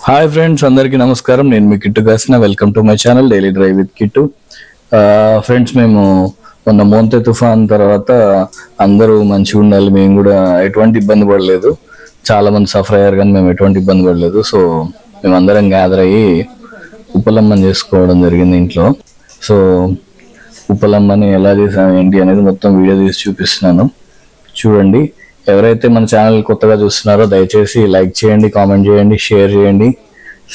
Hi friends, అందరికీ నమస్కారం. నేను మీ కిట్టు గాసిన. Welcome to my channel daily drive with Kittu. Friends, మేము మొన్న మోంతే తుఫాన్ తర్వాత అందరూ మంచిగా ఉండాలి, మేము కూడా ఎటువంటి ఇబ్బంది పడలేదు. చాలా మంది సఫర్ అయ్యారు కానీ మేము ఎటువంటి ఇబ్బంది పడలేదు. సో మేమందరం గ్యాదర్ అయ్యి ఉప్పలమ్మని చేసుకోవడం జరిగింది ఇంట్లో. సో ఉప్పలమ్మని ఎలా చేసాము ఏంటి అనేది మొత్తం వీడియో తీసి చూపిస్తున్నాను, చూడండి. ఎవరైతే మన ఛానల్ కొత్తగా చూస్తున్నారో దయచేసి లైక్ చేయండి, కామెంట్ చేయండి, షేర్ చేయండి,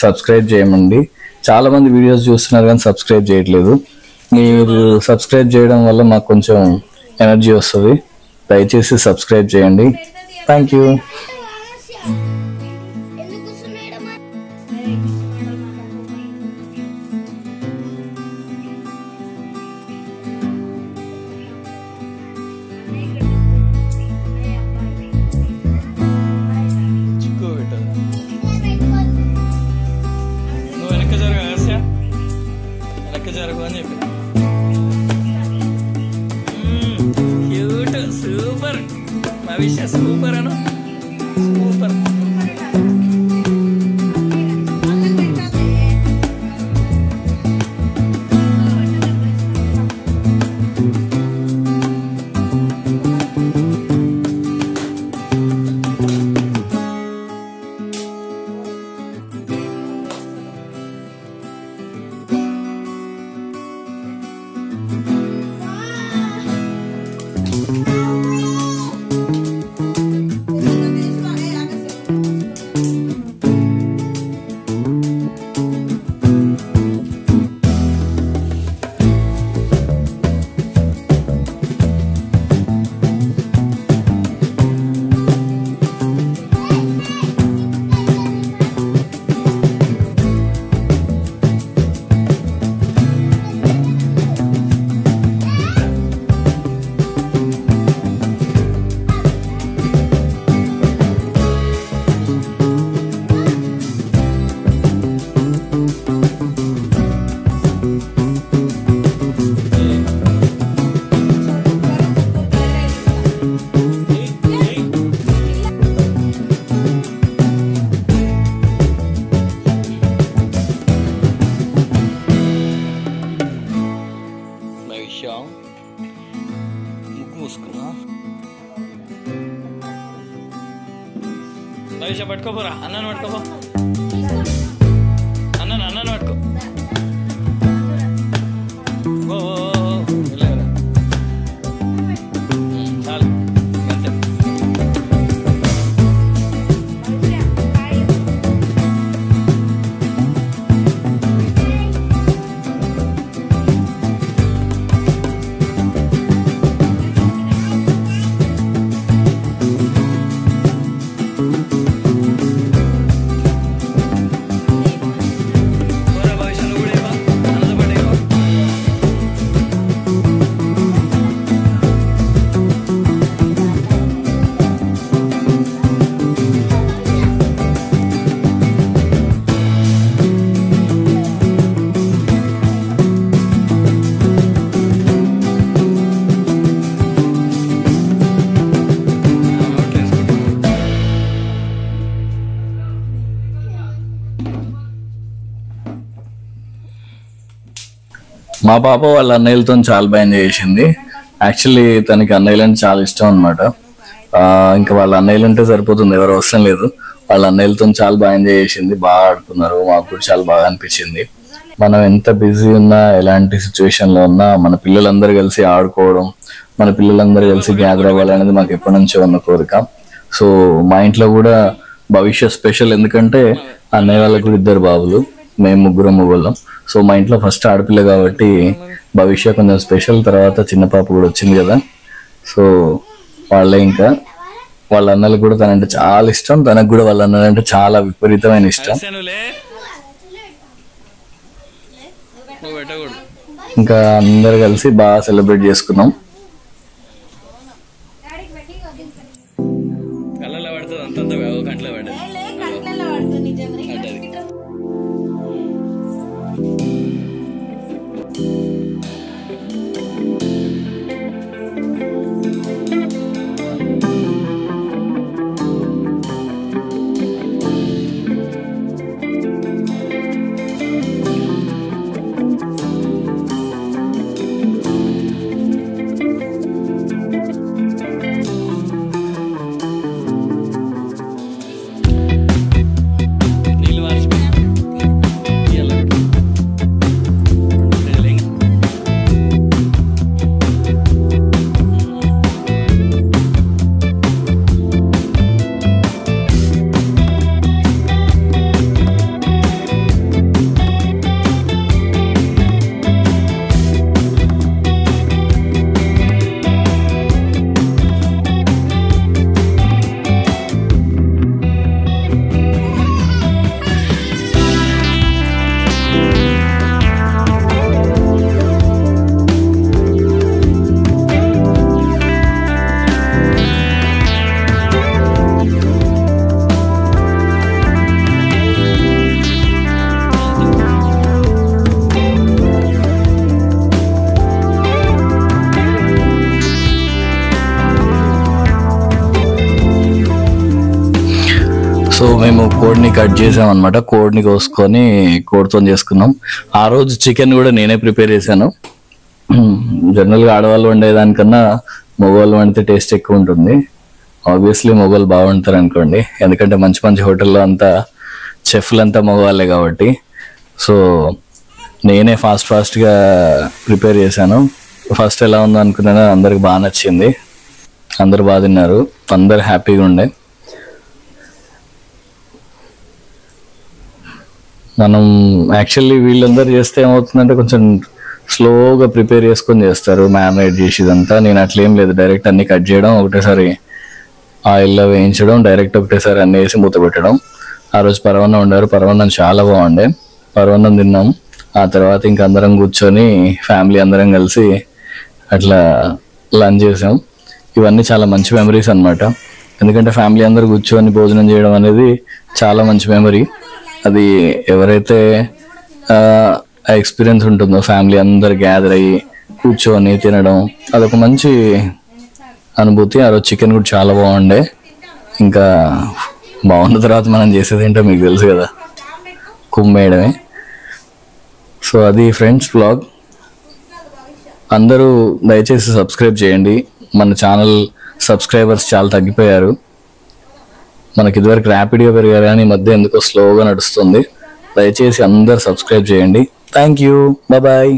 సబ్స్క్రైబ్ చేయమండి. చాలా మంది వీడియోస్ చూస్తున్నారు కానీ సబ్స్క్రైబ్ చేయట్లేదు. మీరు సబ్స్క్రైబ్ చేయడం వల్ల మాకు కొంచెం ఎనర్జీ వస్తుంది. దయచేసి సబ్స్క్రైబ్ చేయండి. Thank you. సూపర్ భవిష్య సూపర్ అను సూపర్. ముగ్గు మూసుకున్నా భవిష్య పట్టుకోపోరా, అన్నను పట్టుకోపో, అన్నను పట్టుకో. చాలు అంతే. మా పాప వాళ్ళ అన్నయ్యలతో చాలా బాగా ఎంజాయ్ చేసింది. యాక్చువల్లీ తనకి అన్నయ్యలు అంటే చాలా ఇష్టం అనమాట. ఇంకా వాళ్ళ అన్నయ్యలు ఉంటే సరిపోతుంది, ఎవరు అవసరం లేదు. వాళ్ళ అన్నయ్యలతో చాలా బాగా ఎంజాయ్ చేసింది, బాగా ఆడుకున్నారు. మాకు కూడా చాలా బాగా అనిపించింది. మనం ఎంత బిజీ ఉన్నా, ఎలాంటి సిచ్యువేషన్లో ఉన్నా మన పిల్లలందరూ కలిసి ఆడుకోవడం, మన పిల్లలందరూ కలిసి గ్యాదర్ అవ్వాలనేది మాకు ఎప్పటి నుంచో ఉన్న కోరిక. సో మా ఇంట్లో కూడా భవిష్య స్పెషల్, ఎందుకంటే అన్నయ్య వాళ్ళకు కూడా 2 బాబులు, మేము 3 మొగోళ్ళం. సో మా ఇంట్లో ఫస్ట్ ఆడపిల్ల కాబట్టి భవిష్య కొంచెం స్పెషల్. తర్వాత చిన్న పాప కూడా వచ్చింది కదా, సో వాళ్ళే. ఇంకా వాళ్ళ అన్నలకు కూడా తనంటే చాలా ఇష్టం, తనకు కూడా వాళ్ళ అన్నలంటే చాలా విపరీతమైన ఇష్టం. ఇంకా అందరు కలిసి బాగా సెలబ్రేట్ చేసుకున్నాం. కళ్ళలో పడుతుంది అంతంత కంట్లో పడ్డది. సో మేము కోడిని కట్ చేసాం అనమాట. కోడిని కోసుకొని కోడితో చేసుకున్నాం. ఆ రోజు చికెన్ కూడా నేనే ప్రిపేర్ చేశాను. జనరల్గా ఆడవాళ్ళు వండేదానికన్నా మగవాళ్ళు వండితే టేస్ట్ ఎక్కువ ఉంటుంది. ఆబ్వియస్లీ మగవాళ్ళు బాగుంటారు అనుకోండి, ఎందుకంటే మంచి మంచి హోటల్లో అంతా చెఫ్లు అంతా మగవాళ్ళే కాబట్టి. సో నేనే ఫాస్ట్గా ప్రిపేర్ చేశాను. ఫస్ట్ ఎలా ఉందో అనుకున్నాను, అందరికి బాగా నచ్చింది, అందరు బాగా తిన్నారు, అందరు హ్యాపీగా ఉండే. మనం యాక్చువల్లీ వీళ్ళందరూ చేస్తే ఏమవుతుందంటే కొంచెం స్లోగా ప్రిపేర్ చేసుకొని చేస్తారు, మ్యారినేట్ చేసి ఇదంతా. నేను అట్లేం లేదు, డైరెక్ట్ అన్ని కట్ చేయడం, ఒకటేసారి ఆయిల్లో వేయించడం, డైరెక్ట్ ఒకటేసారి అన్ని వేసి మూత పెట్టడం. ఆ రోజు పరవన్నం వండారు, పరవన్నం చాలా బాగుండే. పరవన్నం తిన్నాం. ఆ తర్వాత ఇంకా అందరం కూర్చొని ఫ్యామిలీ అందరం కలిసి అట్లా లంచ్ చేసాం. ఇవన్నీ చాలా మంచి మెమరీస్ అనమాట. ఎందుకంటే ఫ్యామిలీ అందరూ కూర్చొని భోజనం చేయడం అనేది చాలా మంచి మెమరీ. అది ఎవరైతే ఆ ఎక్స్పీరియన్స్ ఉంటుందో, ఫ్యామిలీ అందరు గ్యాదర్ అయ్యి కూర్చొని తినడం, అదొక మంచి అనుభూతి. ఆ రోజు చికెన్ కూడా చాలా బాగుండే. ఇంకా బాగున్న తర్వాత మనం చేసేది ఏంటో మీకు తెలుసు కదా, కుమ్మేయడమే. సో అది ఫ్రెండ్స్ వ్లాగ్. అందరూ దయచేసి సబ్స్క్రైబ్ చేయండి. మన ఛానల్ సబ్స్క్రైబర్స్ చాలా తగ్గిపోయారు. మనకి ఇదివరకు ర్యాపిడ్గా పెరిగారు కానీ ఈ మధ్య ఎందుకో స్లోగా నడుస్తుంది. దయచేసి అందరు సబ్స్క్రైబ్ చేయండి. Thank you, bye.